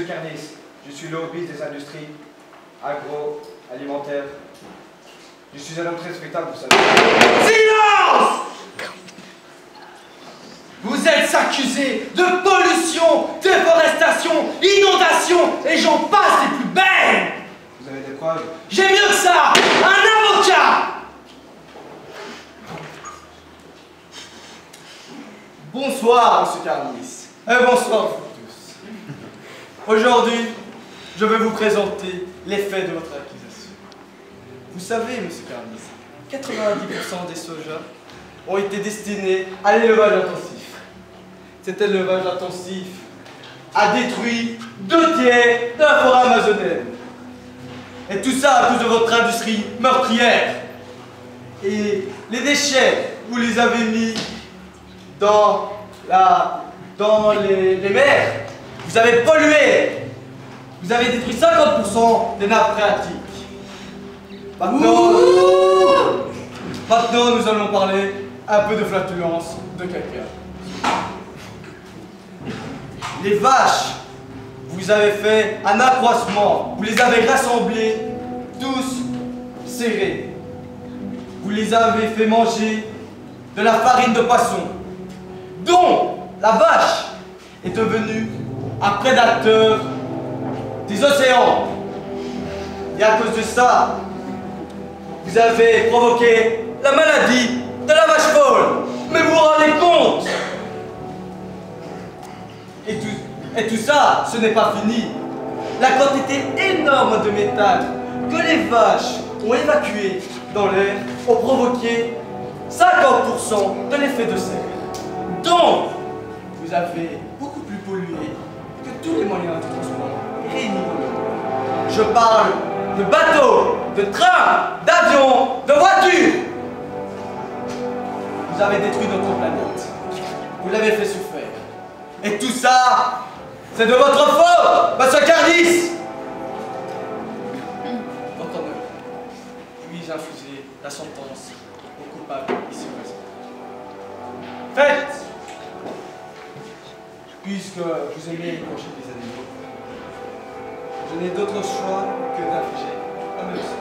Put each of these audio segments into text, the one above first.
Carnis, je suis lobbyiste des industries agroalimentaires. Je suis un homme très respectable, vous savez. Silence! Vous êtes accusé de pollution, déforestation, inondation, et j'en passe les plus belles! Vous avez des preuves? J'ai mieux que ça! Un avocat! Bonsoir, monsieur Carnis. Et bonsoir vous tous. Aujourd'hui, je vais vous présenter les faits de votre accusation. Vous savez, monsieur Carnis, 90% des sojas ont été destinés à l'élevage intensif. Cet élevage intensif a détruit 2/3 de la forêt amazonienne. Et tout ça à cause de votre industrie meurtrière. Et les déchets, vous les avez mis dans les mers. Vous avez pollué. Vous avez détruit 50% des nappes phréatiques. Maintenant, nous allons parler un peu de flatulence de quelqu'un. Les vaches, vous avez fait un accroissement. Vous les avez rassemblés, tous serrés. Vous les avez fait manger de la farine de poisson, dont la vache est devenue un prédateur des océans. Et à cause de ça, vous avez provoqué la maladie de la vache folle. Mais vous vous rendez compte? Et tout ça, ce n'est pas fini. La quantité énorme de méthane que les vaches ont évacué dans l'air ont provoqué 50% de l'effet de serre. Donc, vous avez beaucoup plus pollué que tous les moyens de transport réunis dans le monde. Je parle de bateaux, de trains, d'avions, de voitures. Vous avez détruit notre planète. Vous l'avez fait souffrir. Et tout ça, c'est de votre faute, monsieur Carnis. Votre honneur, puis-je infuser la sentence au coupable ici présent? Faites! Puisque vous aimez écorcher des animaux, je n'ai d'autre choix que d'infliger la même sentence.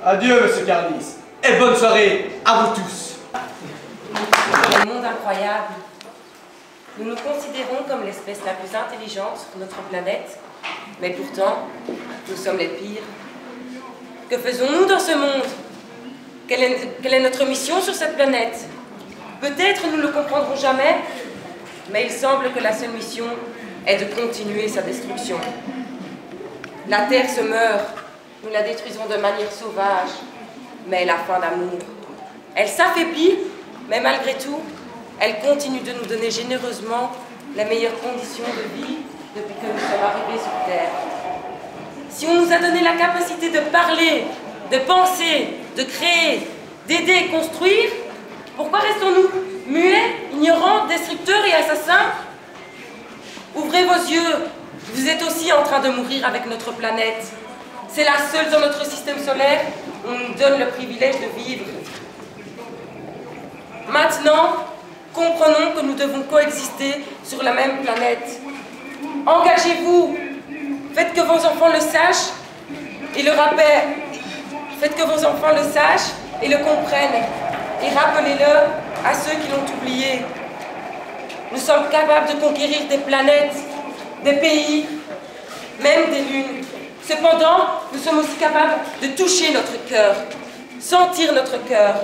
Adieu, monsieur Carnis, et bonne soirée à vous tous. Dans le monde incroyable, nous nous considérons comme l'espèce la plus intelligente sur notre planète, mais pourtant, nous sommes les pires. Que faisons-nous dans ce monde? Quelle est notre mission sur cette planète? Peut-être nous ne le comprendrons jamais, mais il semble que la seule mission est de continuer sa destruction. La Terre se meurt, nous la détruisons de manière sauvage, mais elle a faim d'amour. Elle s'affaiblit, mais malgré tout, elle continue de nous donner généreusement les meilleures conditions de vie depuis que nous sommes arrivés sur Terre. Si on nous a donné la capacité de parler, de penser, de créer, d'aider et construire, pourquoi restons-nous muets, ignorants, destructeurs et assassins? Ouvrez vos yeux, vous êtes aussi en train de mourir avec notre planète. C'est la seule dans notre système solaire où on nous donne le privilège de vivre. Maintenant, comprenons que nous devons coexister sur la même planète. Engagez-vous, faites que vos enfants le sachent et le rappellent. Faites que vos enfants le sachent et le comprennent. Et rappelez-le à ceux qui l'ont oublié. Nous sommes capables de conquérir des planètes, des pays, même des lunes. Cependant, nous sommes aussi capables de toucher notre cœur, sentir notre cœur,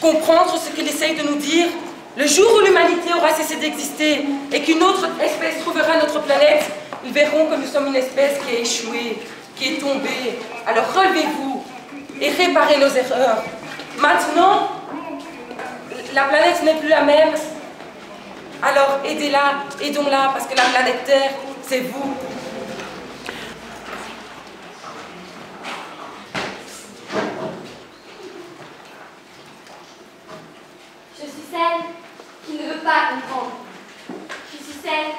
comprendre ce qu'il essaye de nous dire. Le jour où l'humanité aura cessé d'exister et qu'une autre espèce trouvera notre planète, ils verront que nous sommes une espèce qui a échoué, qui est tombée. Alors relevez-vous et réparez nos erreurs. Maintenant, la planète n'est plus la même. Alors aidez-la, aidons-la, parce que la planète Terre, c'est vous. Je suis celle qui ne veut pas comprendre. Je suis celle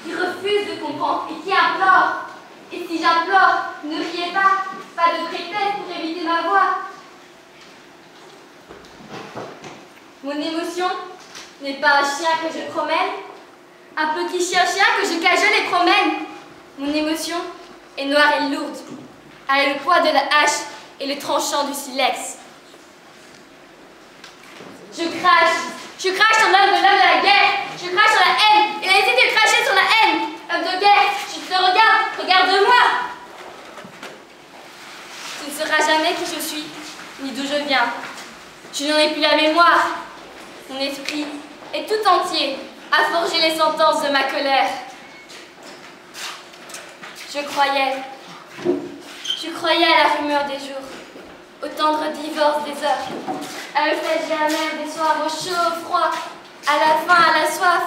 qui refuse de comprendre et qui implore. Et si j'implore, ne riez pas, pas de prétexte pour éviter ma voix. Mon émotion n'est pas un chien que je promène, un petit chien-chien que je cajole et promène. Mon émotion est noire et lourde, elle a le poids de la hache et le tranchant du silex. Je crache sur l'homme de la guerre, je crache sur la haine, il a hésité de cracher sur la haine. Homme de guerre, je te regarde, regarde-moi. Tu ne sauras jamais qui je suis, ni d'où je viens. Je n'en ai plus la mémoire. Mon esprit est tout entier à forger les sentences de ma colère. Je croyais à la rumeur des jours, au tendre divorce des heures, à l'euphégie amère des soirs, au chaud, au froid, à la faim, à la soif,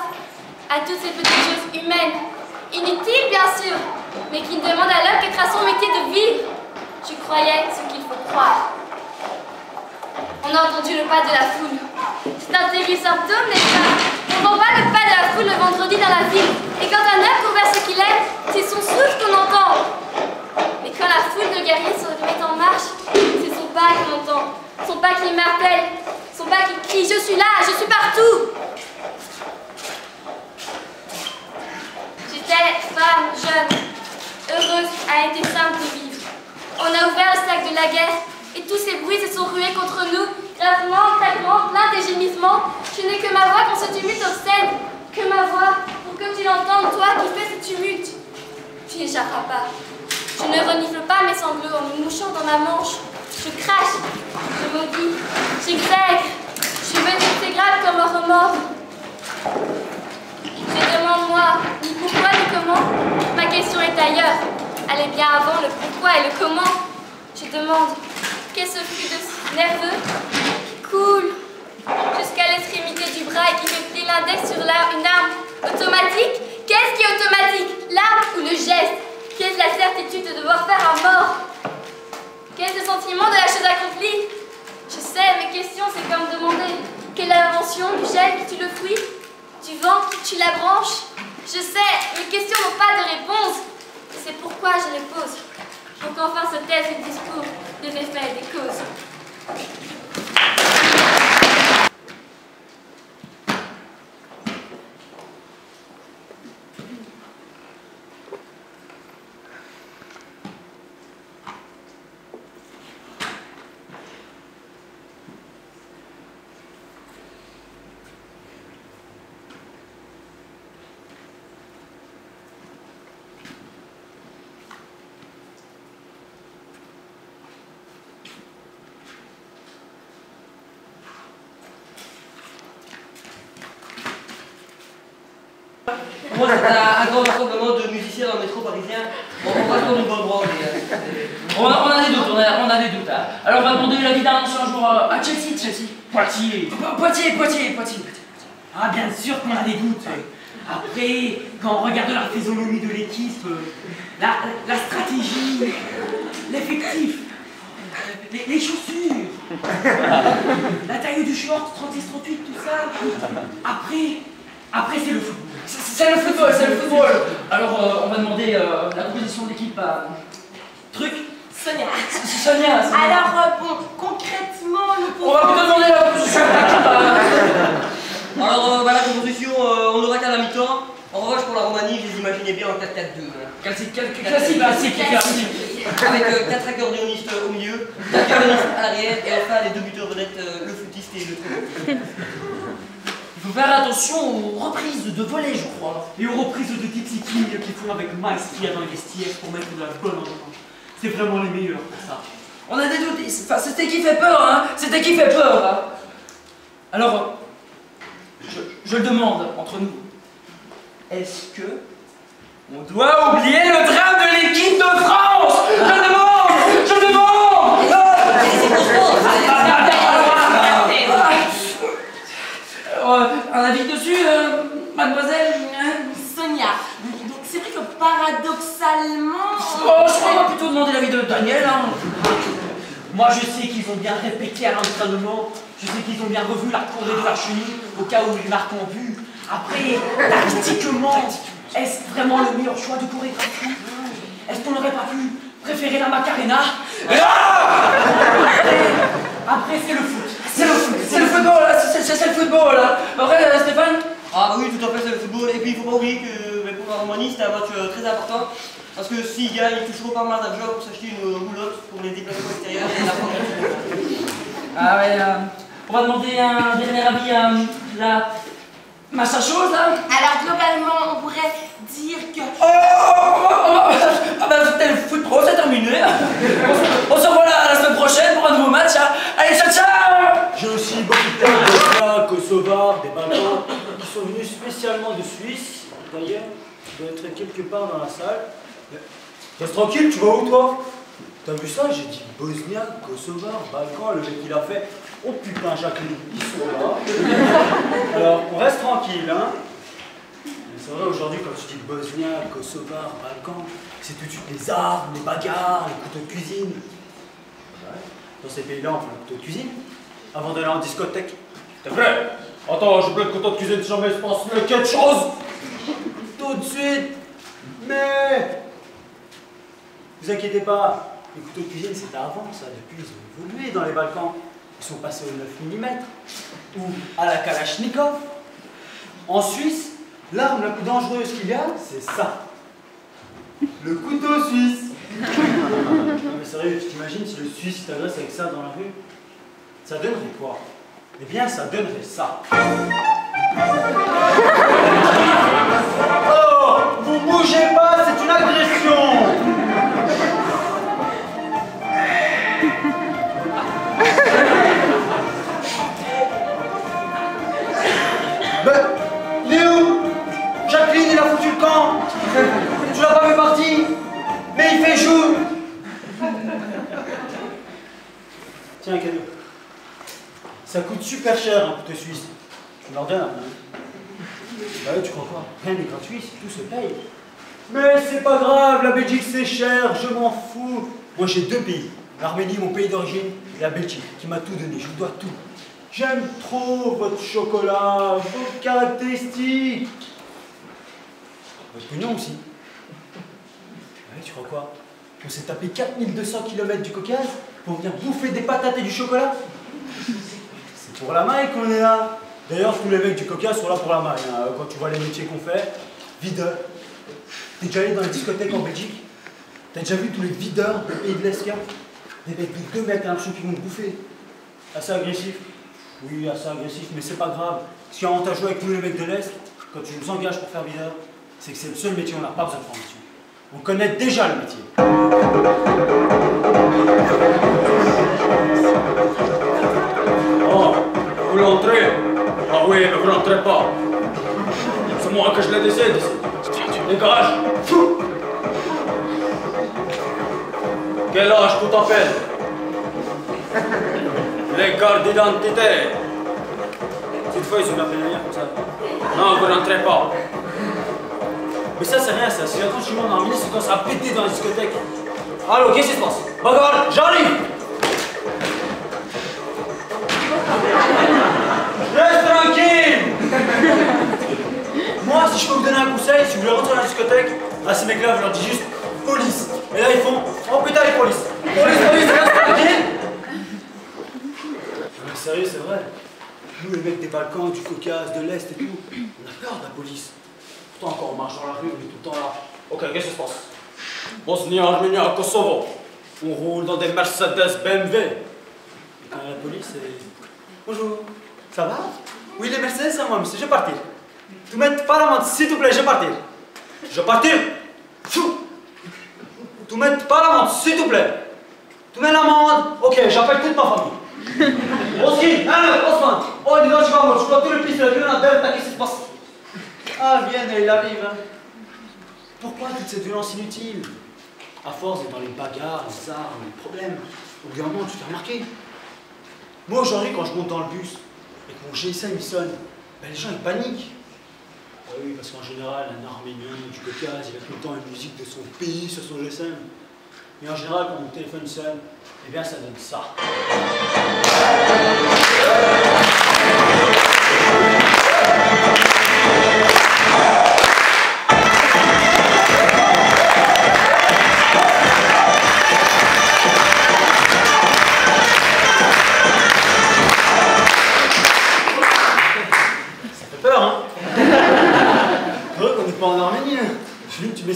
à toutes ces petites choses humaines, inutiles bien sûr, mais qui ne demandent à l'homme qu'être à son métier de vivre. Je croyais ce qu'il faut croire. On a entendu le pas de la foule. C'est un terrible symptôme, n'est-ce pas? On n'entend pas le pas de la foule le vendredi dans la ville. Et quand un homme court vers ce qu'il aime, c'est son souffle qu'on entend. Mais quand la foule de guerriers se met en marche, c'est son pas qu'on entend. Son pas qui m'appelle. Son pas qui crie « Je suis là, je suis partout !» J'étais femme, jeune, heureuse, a été simple de vivre. On a ouvert le sac de la guerre et tous ces bruits se sont rués contre nous, gravement, craquements, plaintes et gémissements. Je n'ai que ma voix quand ce tumulte obscène, que ma voix, pour que tu l'entendes, toi qui fais ce tumulte. Tu n'échapperas pas. Je ne renifle pas mes sanglots en me mouchant dans ma manche. Je crache, je maudis, j'exècre. Je suis venue grave comme un remords. Je demande moi, ni pourquoi ni comment. Ma question est ailleurs. Elle est bien avant le pourquoi et le comment. Je demande, qu'est-ce que fut de si nerveux, qui coule jusqu'à l'extrémité du bras et qui fait plier l'index sur une arme automatique? Qu'est-ce qui est automatique? L'arme ou le geste? Qu'est-ce la certitude de devoir faire un mort? Qu'est-ce le sentiment de la chose accomplie? Je sais, mes questions, c'est comme demander quelle est l'invention du gel qui tue le fruit, du vent qui tue la branche. Je sais, mes questions n'ont pas de réponse. Et c'est pourquoi je les pose. Pour qu'enfin se taise le discours des effets et des causes. Moi, c'est un grand rassemblement de musiciens dans le métro parisien. On va comme une bonne drogue. On a des doutes, on a des doutes. Hein. Alors on va demander l'avis d'un ancien joueur à Chelsea. Poitiers. Ah, bien sûr qu'on a des doutes. Après, quand on regarde la physionomie de l'équipe, la stratégie, l'effectif, les chaussures, la taille du short, 36-38, tout ça. Après c'est le football. C'est le football. Alors on va demander la composition de l'équipe à Truc. Sonia. Sonia. Alors, bon, concrètement, nous pouvons... On va plutôt demander la composition de l'équipe à... Alors, la composition, on n'aura qu'à la mi-temps. En revanche, pour la Roumanie, je les imaginais bien en 4-4-2. Classique. Avec 4 accordéonistes au milieu, 4 accordéonistes à l'arrière, et enfin les 2 buteurs vedettes, le flûtiste et le trombone. Il faut faire attention aux reprises de volée, je crois. Et aux reprises de Dixie King qu'ils font avec maestria dans les vestiaires pour mettre de la bonne ambiance. C'est vraiment les meilleurs pour ça. On a des doutes. Enfin, cette équipe fait peur, hein. Cette équipe fait peur, hein. Alors, je le demande entre nous. Est-ce que on doit oublier le drame de l'équipe de France? Je demande. Un avis dessus, mademoiselle Sonia. Donc c'est vrai que paradoxalement... Oh, je crois qu'on va plutôt demander l'avis de Daniel, hein. Moi je sais qu'ils ont bien répété à l'entraînement, je sais qu'ils ont bien revu la courée de la chenille au cas où ils marquent en but. Après, tactiquement, est-ce vraiment le meilleur choix de chorégraphie? Est-ce qu'on n'aurait pas pu préférer la Macarena? Après c'est le foot. football, là, c'est le football, là. Après, Stéphane? Ah oui, tout à fait, c'est le football. Et puis il faut pas oublier que pour la Roumanie, c'était un match très important. Parce que s'ils gagnent, ils toucheront pas mal d'argent pour s'acheter une roulotte pour les déplacements extérieurs et la Ah ouais, on va demander un dernier avis à la machin chose là. Alors globalement, on pourrait dire que... Ah bah le foot pro, c'est terminé. On se revoit la semaine prochaine pour un nouveau match. Hein. Allez, ciao ciao. J'ai aussi beaucoup de Bosniens, Kosovars, des Balkans qui sont venus spécialement de Suisse. D'ailleurs, il doit être quelque part dans la salle. Reste tranquille, tu vas où toi? T'as vu ça? J'ai dit Bosniens, Kosovars, Balkans, le mec il a fait. Oh putain, Jacqueline, ils sont là. Alors, on reste tranquille, hein. C'est vrai, aujourd'hui, quand tu dis Bosniens, Kosovars, Balkans, c'est tout de suite les armes, les bagarres, les couteaux de cuisine. Ouais. Dans ces pays-là, on fait un couteau de cuisine avant d'aller en discothèque. T'es vrai? Attends, j'ai plein de couteaux de cuisine si jamais il se passe quelque chose. Tout de suite. Mais vous inquiétez pas, les couteaux de cuisine c'était avant ça, depuis ils ont évolué dans les Balkans. Ils sont passés au 9 mm ou à la Kalachnikov. En Suisse, l'arme la plus dangereuse qu'il y a, c'est ça. Le couteau suisse. Non mais sérieux, tu t'imagines si le Suisse t'agresse avec ça dans la rue? Ça donnerait quoi? Eh bien, ça donnerait ça. Oh, vous bougez pas, c'est une agression. Ben, il est où? Jacqueline, il a foutu le camp. Tu l'as pas vu partir? Mais il fait jour. Tiens, un cadeau. Ça coûte super cher un couteau suisse. Tu m'en donnes un peu. Bah oui, tu crois quoi? Rien n'est gratuit, tout se paye. Mais c'est pas grave, la Belgique c'est cher, je m'en fous. Moi j'ai deux pays, l'Arménie, mon pays d'origine, et la Belgique, qui m'a tout donné, je vous dois tout. J'aime trop votre chocolat, vos caractéristiques. Votre pognon aussi. Ouais, tu crois quoi? On s'est tapé 4200 km du Caucase pour venir bouffer des patates et du chocolat? C'est pour la maille qu'on est là. D'ailleurs, tous les mecs du Caucase sont là pour la maille. Hein. Quand tu vois les métiers qu'on fait, videur. T'es déjà allé dans les discothèques en Belgique? T'as déjà vu tous les videurs des pays de l'Est? Des mecs de 2 mètres à l'arche qui vont te bouffer. Assez agressif. Oui, assez agressif, mais c'est pas grave. Ce qui est avantageux avec tous les mecs de l'Est, quand tu nous engages pour faire videur, c'est que c'est le seul métier où on n'a pas besoin de formation. On connaît déjà le métier. Oh, vous l'entrez? Ah oui, mais vous n'entrez pas. C'est moi que je le décide ici. Dégage. Quel âge tu t'appelles? Les cartes d'identité. Cette fois, ils ont appelé rien comme ça. Non, vous n'entrez pas. Mais ça, c'est rien, ça. Si j'attends chez moi dans un minute, c'est quand ça a pété dans la discothèque. Allô, qu'est-ce qui se passe? Bagarre, j'arrive! Reste tranquille! Moi, si je peux vous donner un conseil, si vous voulez rentrer dans la discothèque, à ces mecs-là, vous leur dites juste police. Et là, ils font oh putain, les police! Police, reste tranquille! Mais sérieux, c'est vrai. Nous, les mecs des Balkans, du Caucase, de l'Est et tout, on a peur de la police. Pourtant, quand on marche dans la rue, on est tout le temps là. Ok, qu'est-ce qui se passe? Bosnie, Arménie, Kosovo. On roule dans des Mercedes BMW. Et quand la police est... Bonjour, ça va? Oui, les Mercedes, c'est moi, monsieur, je vais partir. Tu mets pas l'amende, s'il te plaît, je vais partir. Je vais partir. Tu mets pas l'amende, s'il te plaît. Tu mets l'amende, ok, j'appelle toute ma famille. Oski, Osman, oh, dis donc, je vais mort, je dois tout le piste, le grenade, qu'est-ce qui se passe? Ah, viens, il arrive. Hein. Pourquoi toute cette violence inutile? À force d'être dans les bagarres, les armes, les problèmes, au bout d'un moment, tu t'es remarqué. Moi, aujourd'hui, quand je monte dans le bus et que mon GSM il sonne, ben, les gens ils paniquent. Ah oui, parce qu'en général, un Arménien du Caucase, il a tout le temps une musique de son pays sur son GSM. Mais en général, quand mon téléphone sonne, eh bien, ça donne ça.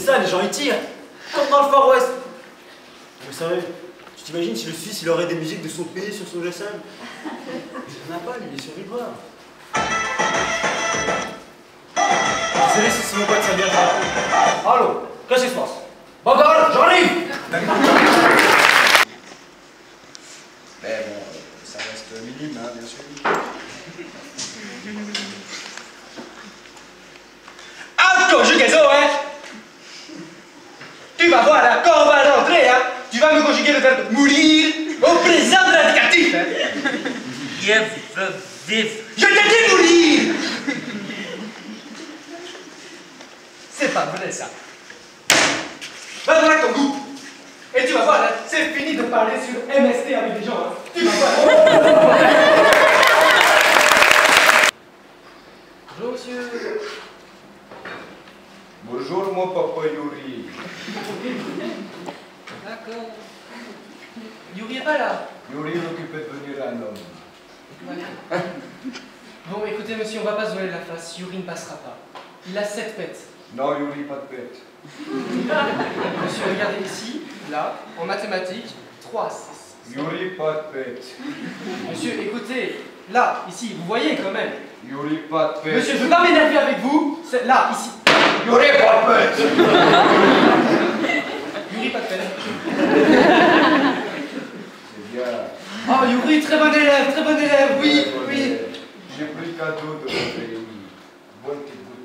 ça, les gens y tirent. Comme dans le Far West. Vous savez, tu t'imagines si le Suisse il aurait des musiques de son pays sur son GSM? Il n'en a pas, lui, il est survivant. Désolé si c'est mon pote Samir. Allô, qu'est-ce qui se passe? Bagarre, j'arrive! Mais bon, ça reste minime, hein, bien sûr. Conjugaison, hein? Tu vas voir, là, quand on va rentrer, hein, tu vas me conjuguer le verbe mourir au présent de l'indicatif, hein? Je veux vivre. Je t'ai dit mourir! C'est pas vrai, ça. Va voir ton goût. Et tu vas voir, hein, c'est fini de parler sur MST avec les gens, hein. Tu vas voir. Bonjour, monsieur. Bonjour, mon papa Yuri. D'accord. Yuri est pas là. Yuri m'occupe de devenir un homme. Voilà. Bon, écoutez, monsieur, on va pas se voiler la face. Yuri ne passera pas. Il a 7 pètes. Non, Yuri, pas de bête. Monsieur, regardez ici, là, en mathématiques, 3, 6. Yuri, pas de bête. Monsieur, écoutez, là, ici, vous voyez quand même. Yuri, pas de bête. Monsieur, je veux pas m'énerver avec vous. C'est là, ici. Yuri, pas de bête. Yuri, pas de peine. C'est bien. Oh, Yuri, très bon élève, oui, oui. J'ai pris le cadeau de mon pays. Bonne petite bouteille.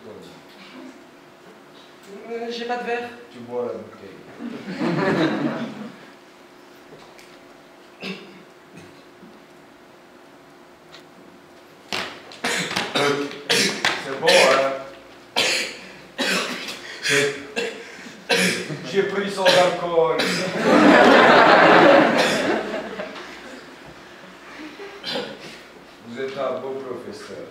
J'ai pas de verre. Tu bois la bouteille. C'est bon, hein? J'ai pris son alcool. Vous êtes un beau professeur.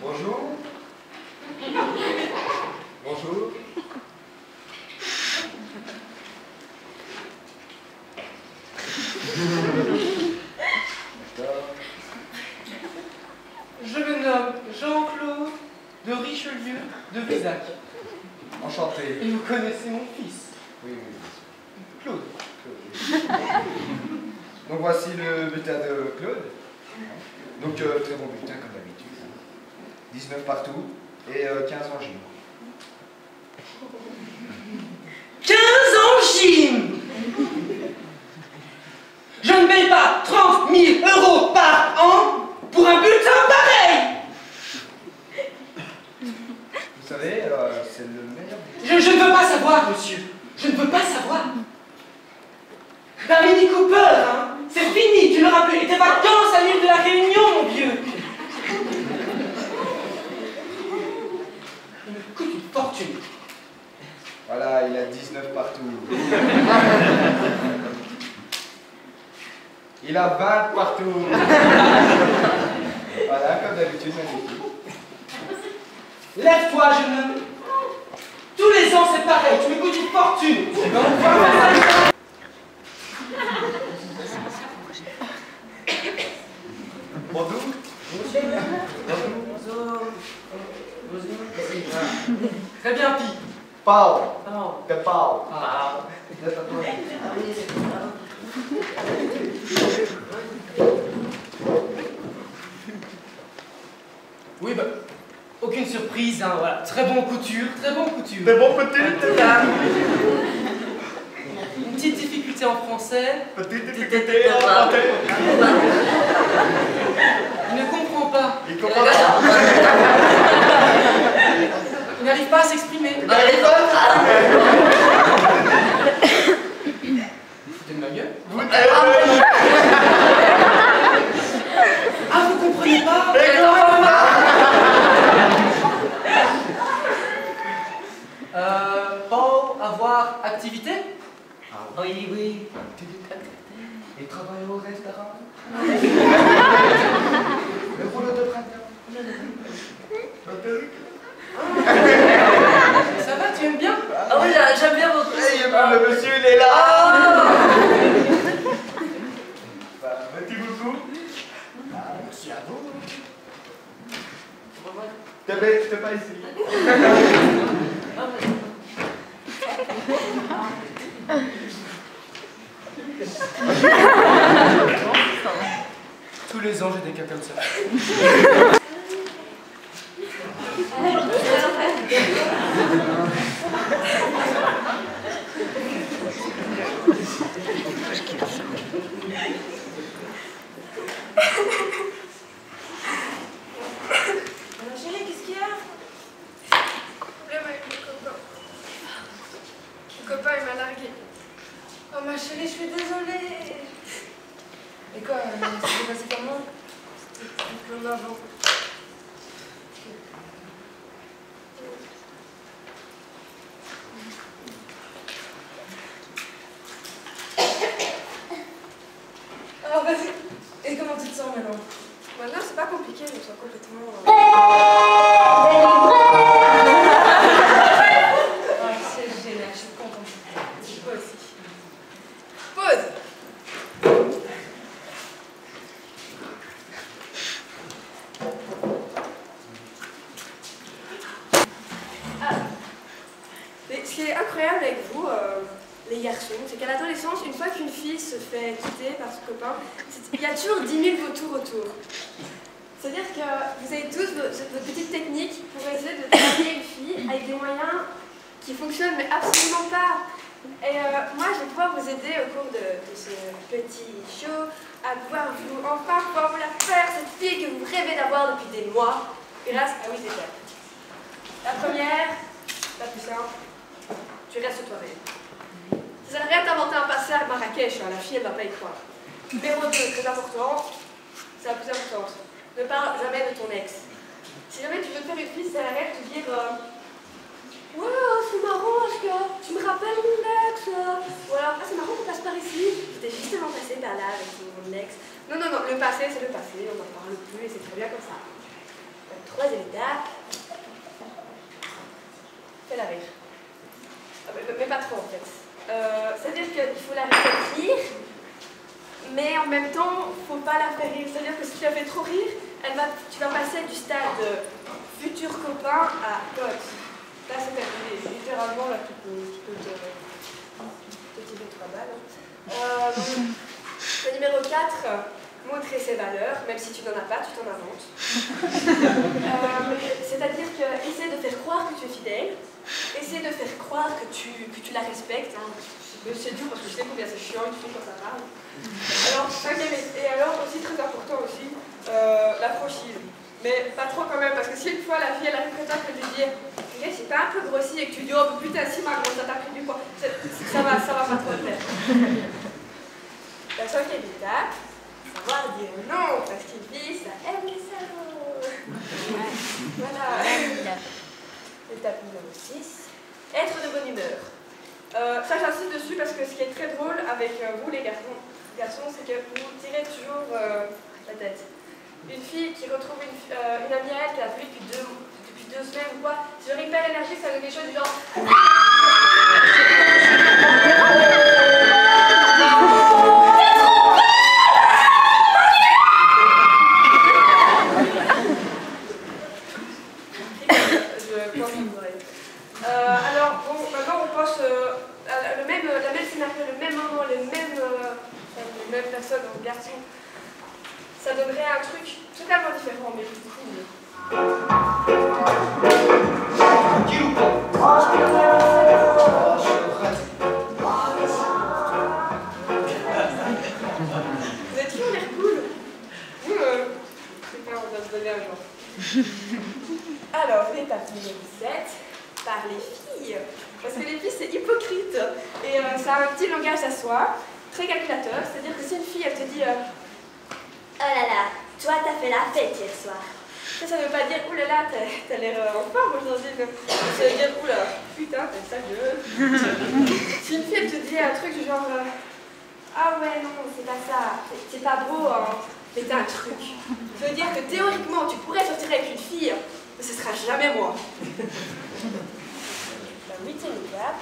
Bonjour. Bonjour. Je me nomme Jean-Claude de Richelieu de Visac. Enchanté. Et vous connaissez mon fils, Oui, oui. Claude. Donc voici le bulletin de Claude. Donc très bon bulletin comme d'habitude. 19 partout et 15 en gym. 15 ans gym. Je ne paye pas 30 000 € par an pour un bulletin pareil. Vous savez, c'est le meilleur bulletin. Je ne veux pas savoir, monsieur. Je ne veux pas savoir. D'un Mini Cooper, hein. C'est fini, tu l'auras plus. Et tes vacances à l'île de la Réunion, mon vieux. Il me coûte une fortune. Voilà, il a 19 partout. Il a 20 partout. Voilà, comme d'habitude, magnifique. Lève-toi, jeune homme. Tous les ans, c'est pareil. Tu me coûtes une fortune. C'est bon. Bonjour. Très bien, Pi. Pau. Oh. Que pau. Oui, bah, aucune surprise, hein, voilà. Très bon couture, très bon couture. De bon côté. Une petite difficulté en français. Petite difficulté en français. Il ne comprend pas. Il comprend pas. Il n'arrive pas à s'exprimer. Il n'arrive pas. Foutez de ma gueule. Ah, vous comprenez pas? Paul, avoir activité? Oui, oui. Il travaille au restaurant. Le rouleau de printemps. La perruque. Ça va, tu aimes bien? Ah oui, j'aime bien votre... Le monsieur, il est là. Petit bout. Merci à vous. T'es pas ici. Tous les ans, j'ai des cas comme ça. Chérie, qu'est-ce qu'il y a? Problème avec mon copain. Mon copain, il m'a largué. Oh ma chérie, je suis désolée. Et quoi, ça s'est passé comment? C'était comme avant. Alors vas-y. Et comment tu te sens maintenant? Maintenant, c'est pas compliqué, je me sens complètement... c'est génial, je suis contente. Moi aussi. Pause. Mais ce qui est incroyable avec vous, les garçons, c'est qu'à l'adolescence, une fois qu'une fille se fait quitter par son copain, il y a toujours 10 000 vautours autour. C'est-à-dire que vous avez tous vos petites techniques pour essayer de draguer une fille avec des moyens qui fonctionnent, mais absolument pas. Et moi, je vais pouvoir vous aider au cours de ce petit show à pouvoir pouvoir vous la faire, cette fille que vous rêvez d'avoir depuis des mois, grâce à 8 étapes. La première, la plus simple, tu restes toi-même. Ça sert à rien d'inventer un passé à Marrakech, hein, la fille elle va pas y croire. Numéro 2, très important, c'est la plus importante. Ne parle jamais de ton ex. Si jamais tu veux te faire une fille, ça sert à rien de te dire ouais, c'est marrant, parce que tu me rappelles mon ex. Ou alors, ah, c'est marrant qu'on passe par ici. J'étais justement passé par là avec mon ex. Non, non, non, le passé, c'est le passé, on n'en parle plus et c'est très bien comme ça. La troisième étape, fais-la rire. Mais pas trop en fait. C'est-à-dire qu'il faut la réfléchir, mais en même temps, il ne faut pas la faire rire. C'est-à-dire que si tu la fais trop rire, tu vas passer du stade de futur copain à pote. Là, c'est terminé. Littéralement, là, tu peux tirer 3 balles. Le numéro 4, montrer ses valeurs, même si tu n'en as pas, tu t'en inventes. C'est-à-dire que essaie de faire croire que tu es fidèle, essaie de faire croire que tu la respectes. Hein. C'est dur parce que je sais combien c'est chiant une fille quand ça parle. Alors, et alors aussi très important aussi, la franchise. Mais pas trop quand même, parce que si une fois la fille elle arrive près de toi et te dire si t'as un peu grossi et que tu dis oh putain si ma grosse ça t'a pris du poids, ça va pas trop le faire. La cinquième étape, savoir dire non, parce qu'il dit ça aime les salauds. Voilà. Étape numéro 6, être de bonne humeur. Ça j'insiste dessus parce que ce qui est très drôle avec vous les garçons, c'est que vous tirez toujours la tête. Une fille qui retrouve une amie à elle qu'elle a vue depuis 2 semaines ou quoi, c'est genre hyper énergique, ça donne quelque chose du genre je pense que vous aurez. Alors bon, maintenant on pense à la même scénario, le même moment, les mêmes personnes, les garçons. Ça donnerait un truc totalement différent, mais du coup... Tranquille ou pas? Vous êtes qui, on l'air cool? C'est pas, on va se donner un jour. Alors, l'étape numéro 7, par les filles. Parce que les filles, c'est hypocrite. Et ça a un petit langage à soi, très calculateur. C'est-à-dire que si une fille, elle te dit... oh là là, toi t'as fait la fête hier soir. Ça veut pas dire oh là là, t'as l'air en forme aujourd'hui. Ça veut dire oh là, putain, t'as ça gueule. Si une fille elle te dit un truc du genre ah ouais, non, c'est pas ça, c'est pas beau, hein, mais t'as un truc. Ça veut dire que théoriquement tu pourrais sortir avec une fille, mais ce sera jamais moi. La 8e étape,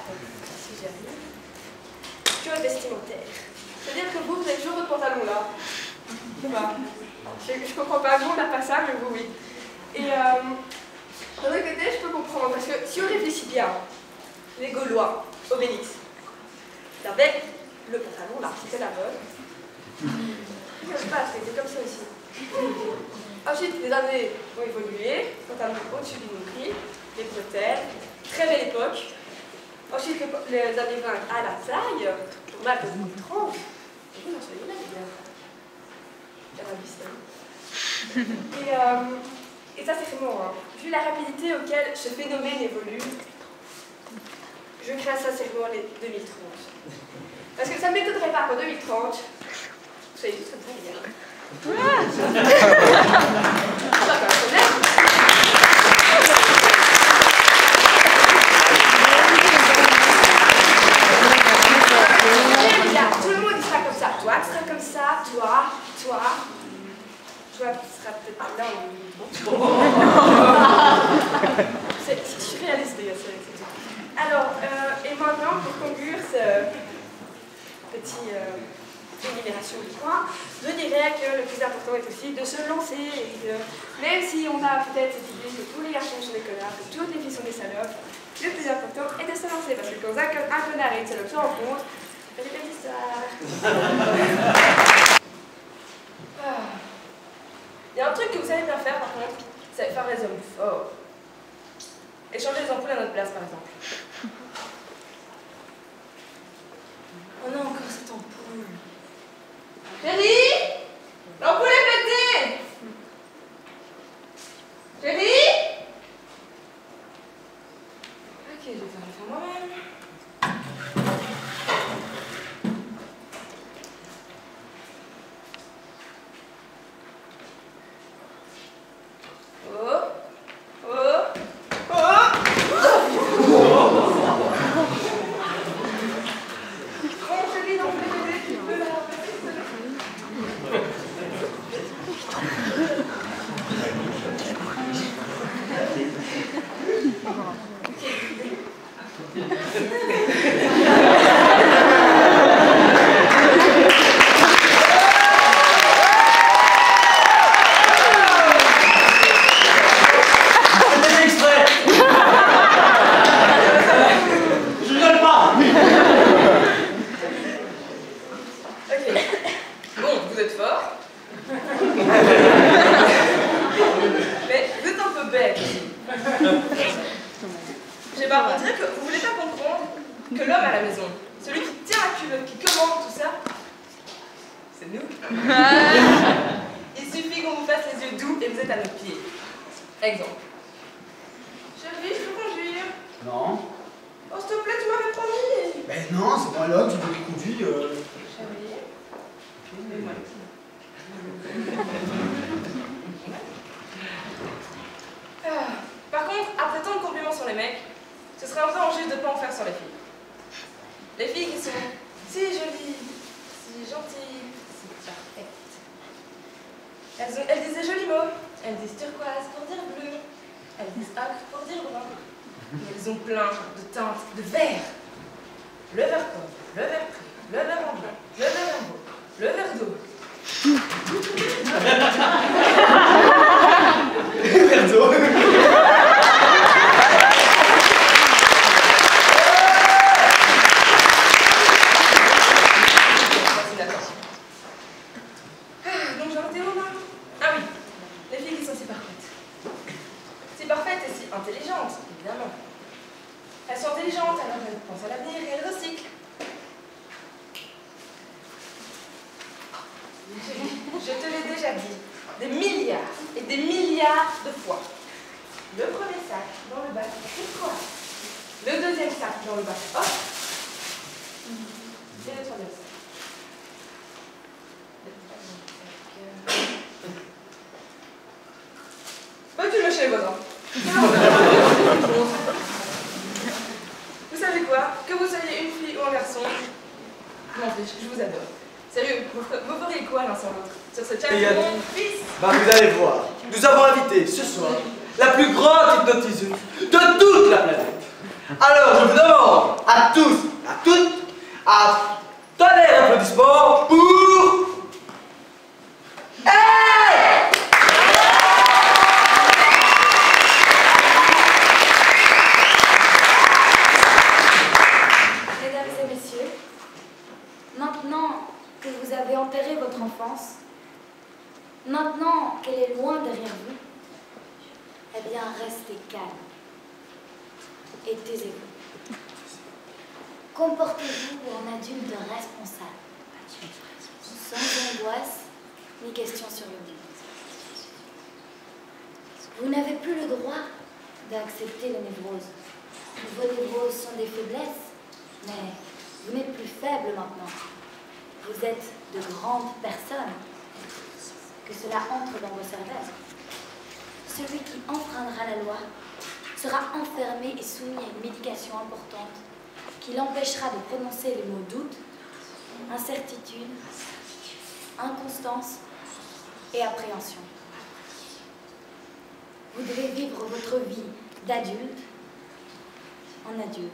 si j'arrive, code vestimentaire. C'est-à-dire que vous avez toujours votre pantalon là. Je comprends pas, nous on n'a pas ça, mais vous oui. Et d'un autre côté, je peux comprendre, parce que si on réfléchit bien, les Gaulois, Obélix, ils avaient le pantalon là, c'était la mode. Je sais pas, c'était comme ça aussi. Ensuite, les années ont évolué, pantalon au-dessus du nombril, les bretelles, très belle époque. Ensuite, les années 20 à la taille, journal de 2030. Et vous en soyez là, les gars. Et ça, c'est vraiment, hein. Vu la rapidité auquel ce phénomène évolue, je crains sincèrement les 2030. Parce que ça ne m'étonnerait pas qu'en 2030, vous soyez tous comme ça, les gars. C'est pas un problème. Tout le monde sera comme ça. Toi, tu seras comme ça. Toi. Toi, tu seras peut-être pas là. Je suis réaliste, les gars. Alors, et maintenant, pour conclure ce petit énumération du point, je dirais que le plus important est aussi de se lancer. Et que, même si on a peut-être cette idée que tous les garçons sont des connards, que toutes les filles sont des salopes, le plus important est de se lancer. Parce que quand un connard et une salope se rencontrent, c'est des belles histoires. Il y a un truc que vous savez bien faire par contre, c'est faire les hommes forts. Échanger les ampoules à notre place par exemple. On a encore cette ampoule. Chérie, l'ampoule est pétée. Chérie. Ok, je vais faire le faire moi-même. Par contre, après tant de compliments sur les mecs, ce serait un peu injuste de ne pas en faire sur les filles. Les filles qui sont si jolies, si gentilles, si parfaites. Elles disent des jolis mots. Elles disent turquoise pour dire bleu. Elles disent ocre pour dire brun. Et elles ont plein de teintes de vert. Le vert pomme, le vert pré, le vert en blanc, le vert en beau, le vert d'eau. Le vert d'eau. Donc j'en étais où là? Ah oui, les filles qui sont si parfaites. Si parfaites et si intelligentes, évidemment. Elles sont intelligentes, alors elles pensent à l'avenir et elles recyclent. Je te l'ai déjà dit, des milliards et des milliards de fois. Le premier sac dans le bac, c'est quoi? Le deuxième sac dans le bac, hop. Et le troisième sac. Peux-tu le chez les voisins? Vous savez quoi? Que vous soyez une fille ou un garçon, je m'en fiche, je vous adore. Sérieux, vous feriez quoi l'un sans l'autre sur ce chat de mon fils? Bah vous allez voir, nous avons invité ce soir la plus grande hypnotiseuse de toute la planète. Alors je vous demande à tous, à toutes, à donner un applaudissement pour... Hey! est loin derrière vous, eh bien, restez calme et taisez-vous. Comportez-vous en adulte responsable, sans angoisse ni question sur le but. Vous n'avez plus le droit d'accepter les névroses. Vos névroses sont des faiblesses, mais vous n'êtes plus faible maintenant. Vous êtes de grandes personnes. Que cela entre dans vos cervelles. Celui qui enfreindra la loi sera enfermé et soumis à une médication importante qui l'empêchera de prononcer les mots doute, incertitude, inconstance et appréhension. Vous devez vivre votre vie d'adulte en adulte.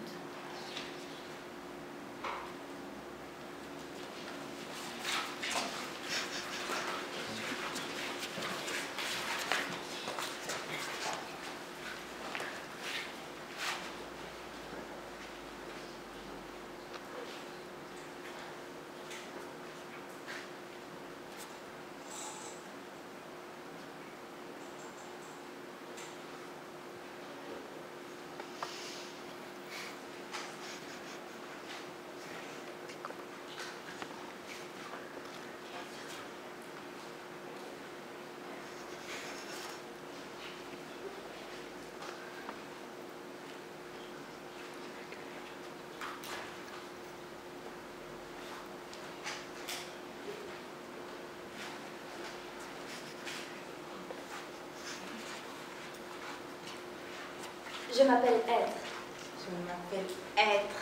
Je m'appelle Être. Je m'appelle Être.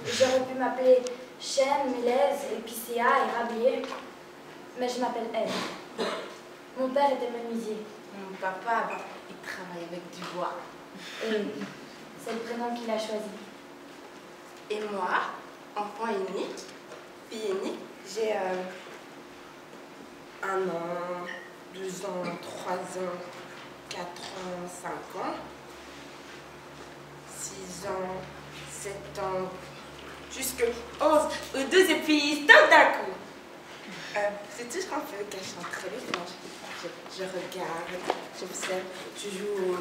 J'aurais pu m'appeler Chêne, Mélèze, Épicéa et Rablier, mais je m'appelle Être. Mon père était menuisier. Mon papa, il travaille avec du bois. Et c'est le prénom qu'il a choisi. Et moi, enfant unique, fille unique, j'ai 1 an, 2 ans, 3 ans, 4 ans, 5 ans, 6 ans, 7 ans, jusque 11 ou 12 et puis tout d'un coup. C'est toujours un peu cachant, très vite. Je regarde, j'observe, je joue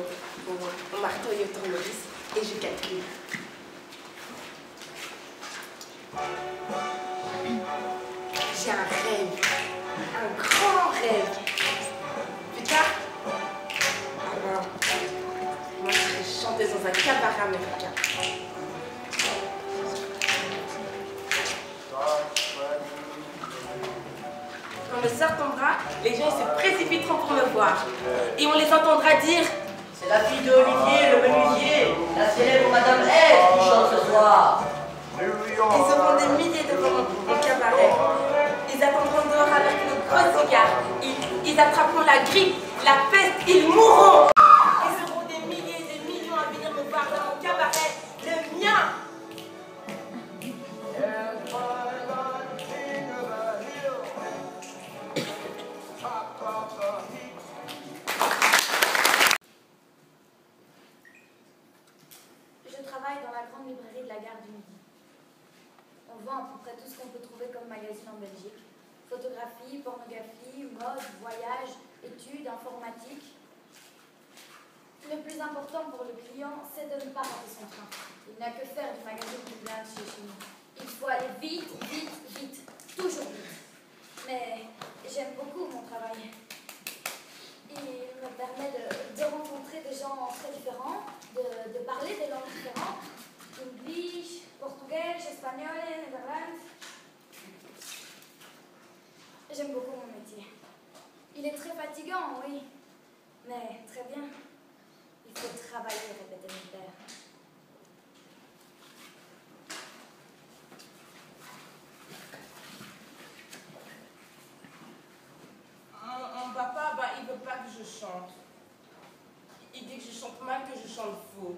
au marteau et au tournevis et je calcule. J'ai un rêve, un grand rêve. Plus tard, alors, moi je serai chanteuse dans un cabaret américain. Quand le soir tombera, les gens se précipiteront pour me voir. Et on les entendra dire: c'est la fille d'Olivier, le menuisier, la célèbre Madame Ève qui chante ce soir. Ils auront des milliers devant mon cabaret. Ils attendront dehors avec nos gros cigares. Ils attraperont la grippe, la peste, ils mourront. Ils auront des milliers et des millions à venir me voir dans mon cabaret, le mien. Je travaille dans la grande librairie de la gare du Midi. On vend à peu près tout ce qu'on peut trouver comme magazine en Belgique. Photographie, pornographie, mode, voyage, études, informatique. Le plus important pour le client, c'est de ne pas rater son train. Il n'a que faire du magazine qui vient de chez nous. Il faut aller vite, vite, vite, toujours vite. Mais j'aime beaucoup mon travail. Il me permet de rencontrer des gens très différents, de parler des langues différentes. English, portugais, espagnol, néerlandais. J'aime beaucoup mon métier. Il est très fatigant, oui, mais très bien. Il faut travailler, répétait mon père. Mon papa, il veut pas que je chante. Il dit que je chante mal, que je chante faux.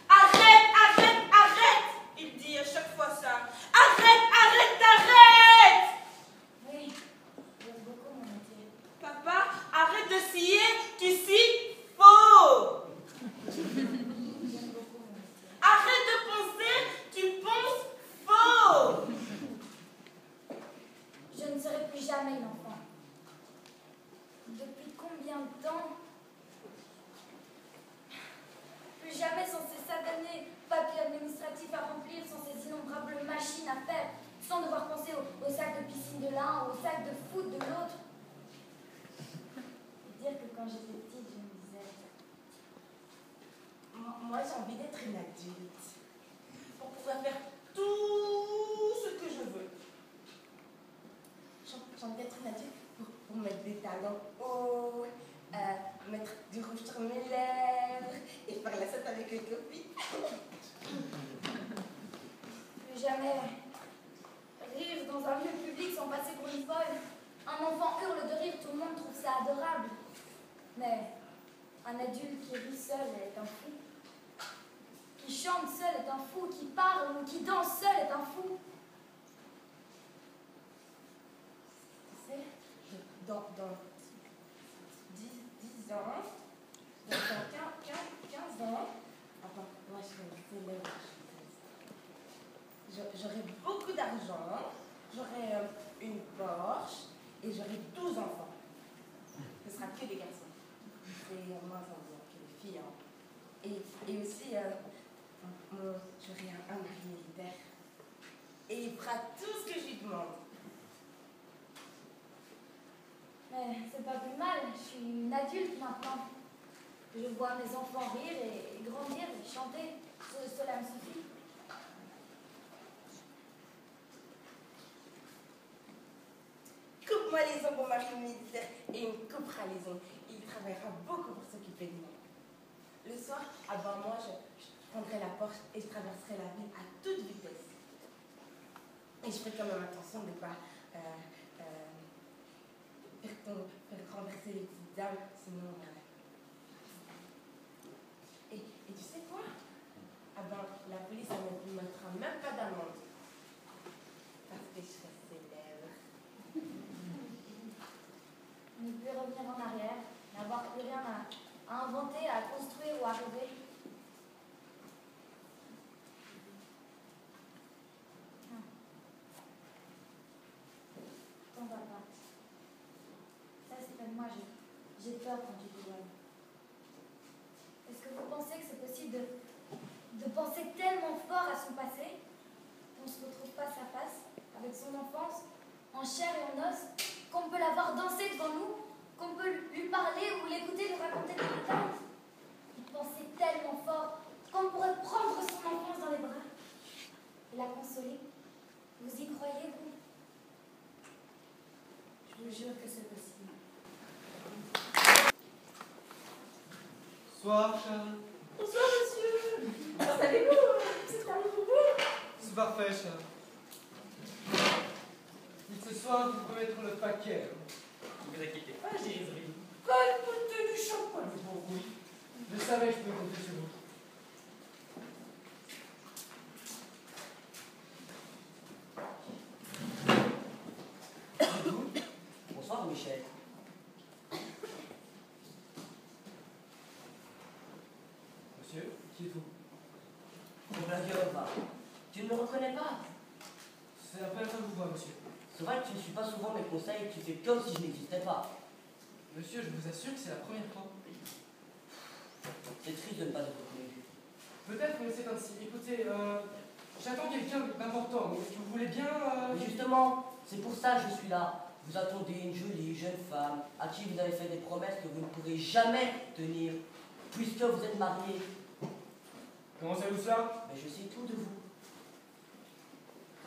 Arrête, arrête, arrête! Il dit à chaque fois ça. Arrête, arrête, arrête! Oui, j'aime beaucoup mon métier. Papa, arrête de scier, tu scies faux! J'aime beaucoup mon métier. Arrête de penser, tu penses faux! Je ne serai plus jamais une enfant. Depuis combien de temps? Plus jamais sans ces satanés papiers administratifs à remplir, sans ces innombrables machines à faire, sans devoir penser au sac de piscine de l'un, au sac de foot de l'autre. Et dire que quand j'étais petite, je me disais, moi j'ai envie d'être une adulte, pour pouvoir faire tout ce que je veux. J'ai envie d'être une adulte pour mettre des talons hauts, mettre du rouge sur mes lèvres et faire la fête avec les copines. Plus jamais rire dans un lieu public sans passer pour une folle. Un enfant hurle de rire, tout le monde trouve ça adorable. Mais un adulte qui rit seul est un fou. Qui chante seul est un fou. Qui parle ou qui danse seul est un fou. Tu sais, dans 10 ans, dans 15 ans, attends, moi j'aurai beaucoup d'argent, j'aurai une Porsche et j'aurai 12 enfants. Ce sera que des garçons. C'est moins ambiant que les filles. Hein. Et aussi, j'aurai un mari militaire. Et il fera tout ce que je lui demande. Mais c'est pas plus mal, je suis une adulte maintenant. Je vois mes enfants rire et grandir et chanter. Cela me suffit. Coupe-moi les ongles, mon mari militaire, et il me coupera les ongles. Il travaillera beaucoup pour s'occuper de moi. Le soir, avant moi, je prendrai la Porsche et je traverserai la ville à toute vitesse. Et je ferai quand même attention de ne pas faire renverser les petites dames, sinon... Et tu sais quoi? Ah ben, la police ne me mettra même pas d'amende. Parce que je serai célèbre. Ne plus revenir en arrière, n'avoir plus rien à inventer, à construire ou à rêver. T'en vas pas. Ça, c'est pas de moi, j'ai peur quand tu t'éloignes. Est-ce que vous pensez que c'est possible de penser tellement fort à son passé qu'on ne se retrouve face à face avec son enfance, en chair et en os, qu'on peut la voir danser devant nous, qu'on peut lui parler ou l'écouter nous raconter des détails? Vous pensez tellement fort qu'on pourrait prendre son enfance dans les bras et la consoler. Vous y croyez, vous? Je vous jure que c'est possible. Bonsoir, Charles. Bonsoir, monsieur. Installez-vous, c'est très bien pour vous. C'est parfait, Charles. Et ce soir, vous pouvez mettre le paquet. Ne vous inquiétez pas, j'ai raison. Pas de du champagne pour vous. Je savais que je pouvais compter sur vous. Bonsoir, Michel. Monsieur, qui êtes-vous? Blagueur, tu ne me reconnais pas? C'est la première fois que vous vois, monsieur. C'est vrai que tu ne suis pas souvent mes conseils, tu fais comme si je n'existais pas. Monsieur, je vous assure que c'est la première fois. C'est triste de ne pas être reconnu. Peut-être, mais c'est ainsi. Écoutez, j'attends quelqu'un d'important. Est-ce que vous voulez bien... Mais justement, c'est pour ça que je suis là. Vous attendez une jolie jeune femme à qui vous avez fait des promesses que vous ne pourrez jamais tenir, puisque vous êtes marié. Comment savez-vous ça? Mais je sais tout de vous.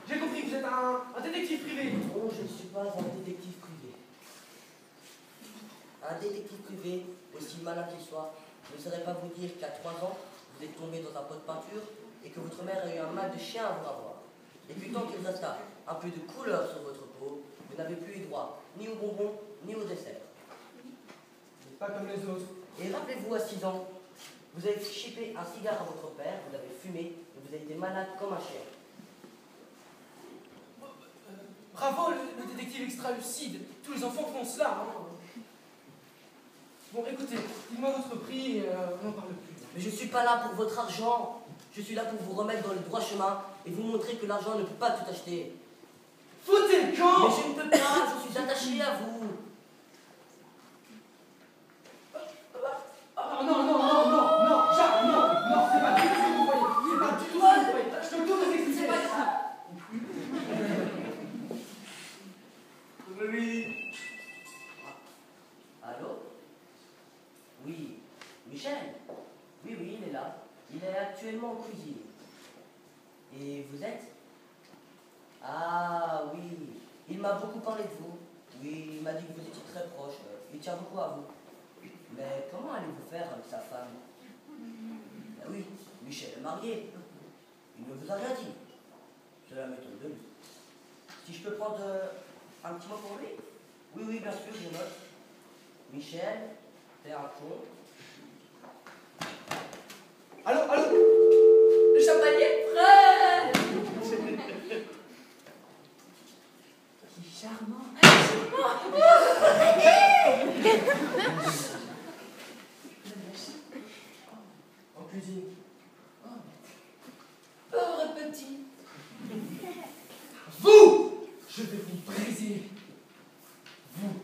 J'ai compris, vous êtes un détective privé. Non, je ne suis pas un détective privé. Un détective privé, aussi malin qu'il soit, ne saurais pas vous dire qu'à 3 ans, vous êtes tombé dans un pot de peinture et que votre mère a eu un mal de chien à vous avoir. Et puis tant qu'il resta un peu de couleur sur votre peau, vous n'avez plus eu droit ni aux bonbons, ni au dessert. Pas comme les autres. Et rappelez-vous, à 6 ans, vous avez chipé un cigare à votre père, vous l'avez fumé, et vous avez été malade comme un chien. Bravo, le détective extra-lucide. Tous les enfants font cela. Hein. Bon, écoutez, dites-moi votre prix et on n'en parle plus. Mais je ne suis pas là pour votre argent. Je suis là pour vous remettre dans le droit chemin et vous montrer que l'argent ne peut pas tout acheter. Foutez le camp! Mais je ne peux pas, je suis attaché à vous. Michel? Oui, oui, il est là. Il est actuellement en cuisine. Et vous êtes? Ah oui, il m'a beaucoup parlé de vous. Oui, il m'a dit que vous étiez très proche. Il tient beaucoup à vous. Mais comment allez-vous faire avec sa femme? Ben oui, Michel est marié. Il ne vous a rien dit. Cela m'étonne de lui. Si je peux prendre un petit mot pour lui? Oui, oui, bien sûr, je note. Michel, t'es un con. Allô, allô? Le champagne est prêt. Qui charmant. En cuisine. Pauvre petit. Vous! Je vais vous briser. Vous.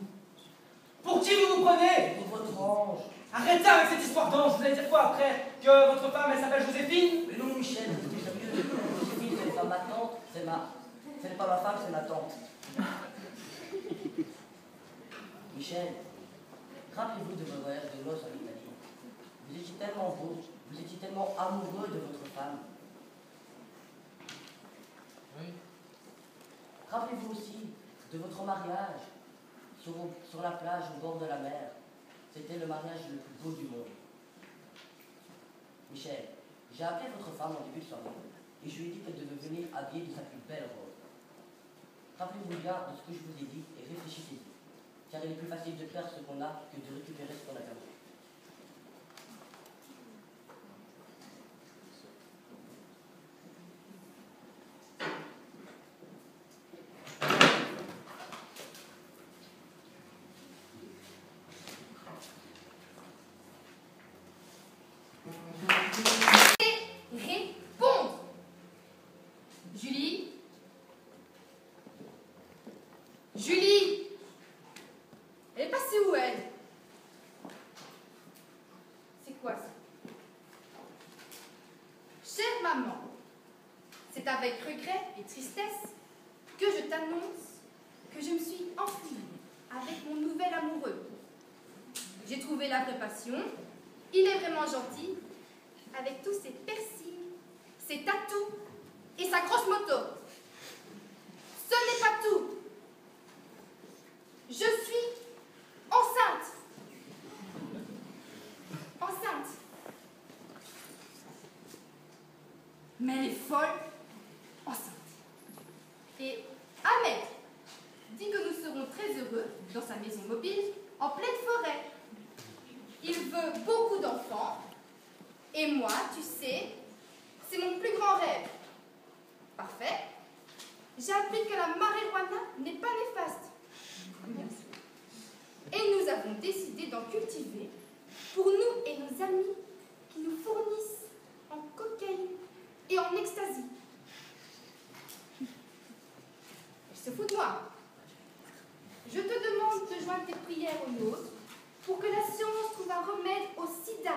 Pour qui vous vous prenez? Pour votre ange. Arrêtez avec cette histoire d'ange. Vous allez dire quoi après? Que votre femme, elle s'appelle Joséphine? Mais non, Michel, c'est déjà mieux. Joséphine, ce n'est pas ma tante, ce n'est pas ma femme, c'est ma tante. Michel, rappelez-vous de vos voyages de noces en Italie. Vous étiez tellement beau, vous étiez tellement amoureux de votre femme. Oui. Rappelez-vous aussi de votre mariage sur la plage au bord de la mer. C'était le mariage le plus beau du monde. Michel, j'ai appelé votre femme en début de soirée et je lui ai dit qu'elle devait venir habillée de sa plus belle robe. Rappelez-vous bien de ce que je vous ai dit et réfléchissez-y, car il est plus facile de perdre ce qu'on a que de récupérer ce qu'on a perdu. Répondre. Julie? Julie? Elle est passée où, elle? C'est quoi ça? Chère maman, c'est avec regret et tristesse que je t'annonce que je me suis enfuie avec mon nouvel amoureux. J'ai trouvé la vraie passion, il est vraiment gentil, avec tous ses piercings, ses tatous et sa grosse moto. Ce n'est pas tout. Je suis enceinte. Enceinte. Mais elle est folle. Enceinte. Et Ahmed dit que nous serons très heureux dans sa maison mobile en pleine forêt. Il veut beaucoup d'enfants. Et moi, tu sais, c'est mon plus grand rêve. Parfait. J'ai appris que la marijuana n'est pas néfaste. Et nous avons décidé d'en cultiver pour nous et nos amis qui nous fournissent en cocaïne et en ecstasy. Elle se fout de moi. Je te demande de joindre tes prières aux nôtres pour que la science trouve un remède au sida.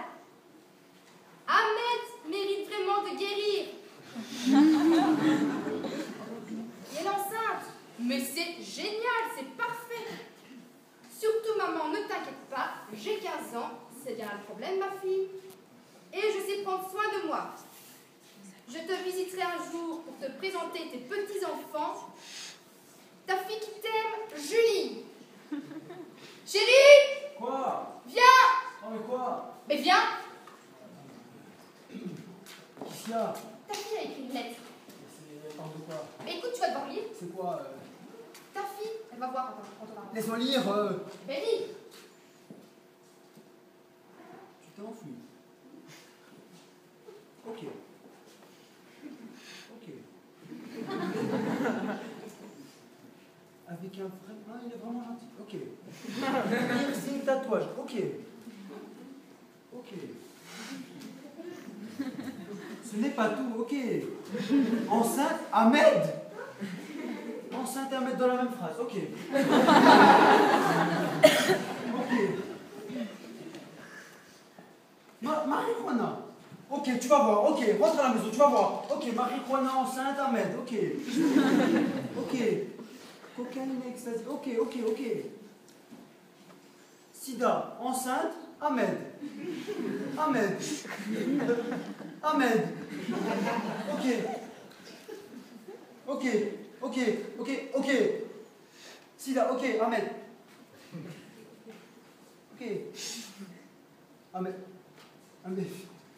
Ahmed mérite vraiment de guérir. Elle est enceinte. Mais c'est génial, c'est parfait. Surtout, maman, ne t'inquiète pas, j'ai 15 ans, c'est bien le problème, ma fille. Et je sais prendre soin de moi. Je te visiterai un jour pour te présenter tes petits-enfants. Ta fille qui t'aime, Julie. Chérie! Quoi? Viens! Oh, mais quoi? Mais viens! Qu'est-ce qu'il y a? Ta fille a écrit une lettre. Elle parle de quoi? Mais écoute, tu vas devoir lire. C'est quoi? Ta fille, elle va voir, on te va. Laisse-moi lire. Mais lis! Tu t'es enfui. Ok. Ok. Avec un vrai... Ah, il est vraiment gentil. Ok. Piercing, tatouage. Ok. Ok. Ce n'est pas tout. Ok. Enceinte, Ahmed. Enceinte et Ahmed dans la même phrase. Ok. Ok. Marijuana. Ok, tu vas voir. Ok, rentre à la maison, tu vas voir. Ok, marijuana, enceinte, Ahmed. Ok. Ok. Cocaïne, ecstasy. Ok. Sida, enceinte, Ahmed. Ahmed. Ahmed. Ok. Sida, ok, Ahmed. Ok. Ahmed,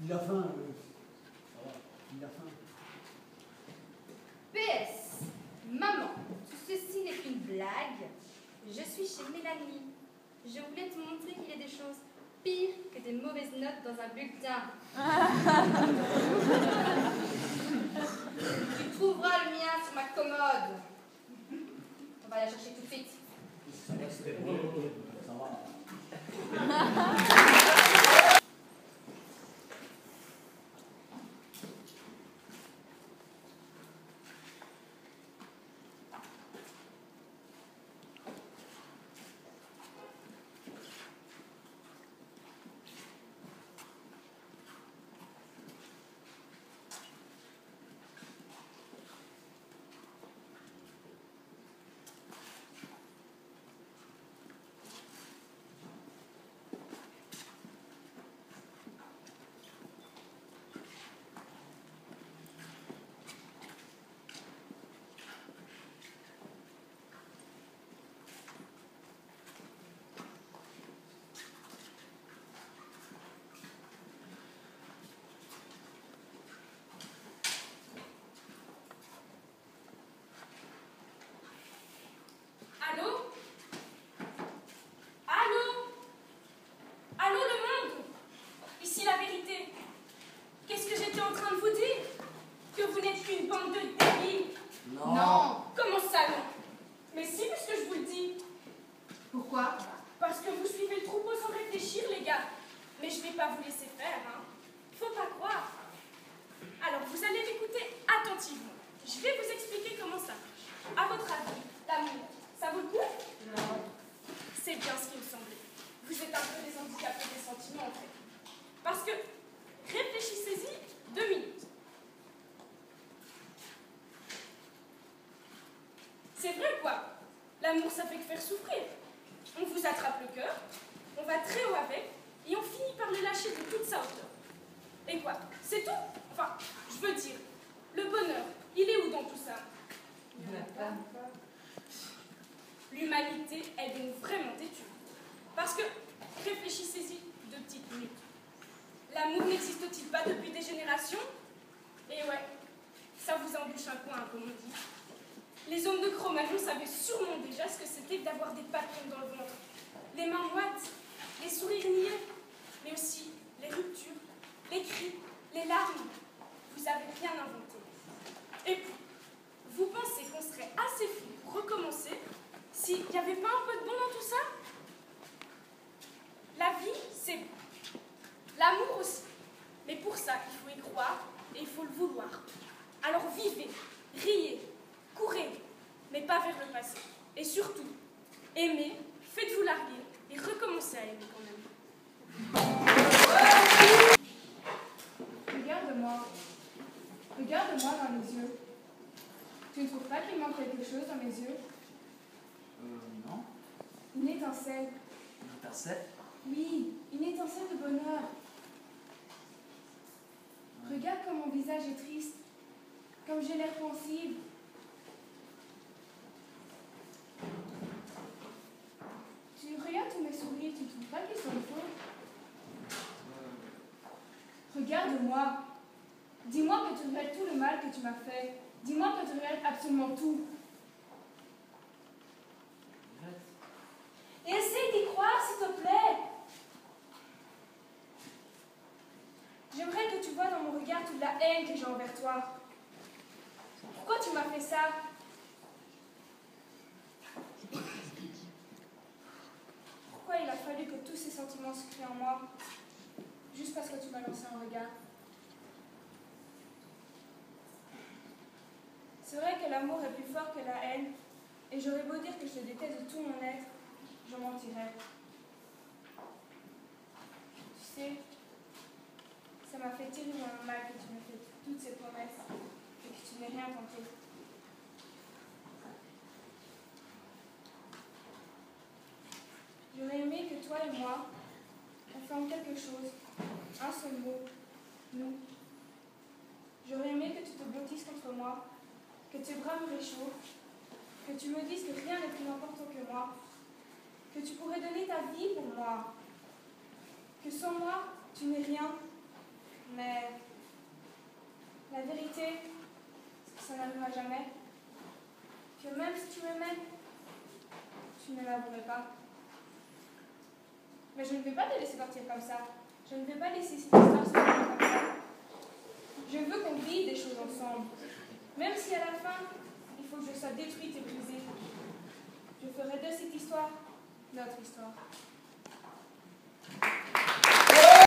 il a faim. Ça va, il a faim. PS, maman, tout ceci n'est qu'une blague. Je suis chez Mélanie. Je voulais te montrer qu'il y a des choses pires que des mauvaises notes dans un bulletin. Tu trouveras le mien sur ma commode. On va la chercher tout de suite. Ça va. Allô le monde? Ici la vérité. Qu'est-ce que j'étais en train de vous dire? Que vous n'êtes qu'une bande de débiles? Non. Comment ça non? Mais si, puisque je vous le dis. Pourquoi? Parce que vous suivez le troupeau sans réfléchir, les gars. Mais je vais pas vous laisser faire, hein. Faut pas croire. Alors, vous allez m'écouter attentivement. Je vais vous expliquer comment ça marche. À votre avis, l'amour, ça vaut le coup? Non. C'est bien ce qui me semblait. Vous êtes un peu des handicapés des sentiments, en fait. Parce que, réfléchissez-y 2 minutes. C'est vrai, quoi. L'amour, ça fait que faire souffrir. On vous attrape le cœur, on va très haut avec, et on finit par le lâcher de toute sa hauteur. Et quoi? C'est tout? Enfin, je veux dire, le bonheur, il est où dans tout ça? Il n'y en a pas. L'humanité est donc vraiment têtue. Parce que, réfléchissez-y 2 petites minutes. L'amour n'existe-t-il pas depuis des générations? Et ouais, ça vous embûche un coin, comme on dit. Les hommes de Cro-Magnon savaient sûrement déjà ce que c'était que d'avoir des papillons dans le ventre. Les mains moites, les sourires niais, mais aussi les ruptures, les cris, les larmes. Vous avez rien inventé. Et puis, vous pensez qu'on serait assez fou pour recommencer s'il n'y avait pas un peu de bon dans tout ça? La vie, c'est bon. L'amour aussi. Mais pour ça, il faut y croire et il faut le vouloir. Alors vivez, riez, courez, mais pas vers le passé. Et surtout, aimez, faites-vous larguer et recommencez à aimer quand même. Regarde-moi. Regarde-moi dans les yeux. Tu ne trouves pas qu'il manque quelque chose dans mes yeux? Non. Une étincelle. Une étincelle? Oui, une étincelle de bonheur. Regarde comme mon visage est triste, comme j'ai l'air pensive. Tu regardes tous mes sourires, tu ne trouves pas qu'ils sont faux? Regarde-moi. Dis-moi que tu regrettes tout le mal que tu m'as fait. Dis-moi que tu regrettes absolument tout. Et essaye d'y croire, s'il te plaît. J'aimerais que tu vois dans mon regard toute la haine que j'ai envers toi. Pourquoi tu m'as fait ça? Pourquoi il a fallu que tous ces sentiments se créent en moi? Juste parce que tu m'as lancé un regard. C'est vrai que l'amour est plus fort que la haine, et j'aurais beau dire que je le déteste de tout mon être, je mentirais. Tu sais, ça m'a fait terriblement mal que tu m'aies fait toutes ces promesses et que tu n'aies rien tenté. J'aurais aimé que toi et moi, on forme quelque chose, un seul mot, nous. J'aurais aimé que tu te blottisses contre moi, que tes bras me réchauffent, que tu me dises que rien n'est plus important que moi, que tu pourrais donner ta vie pour moi, que sans moi, tu n'es rien, mais la vérité, c'est que ça n'arrivera jamais, que même si tu m'aimais, tu ne l'avouerais pas. Mais je ne vais pas te laisser partir comme ça. Je ne vais pas laisser cette histoire se finir comme ça. Je veux qu'on vive des choses ensemble. Même si à la fin, il faut que je sois détruite et brisée. Je ferai de cette histoire notre histoire.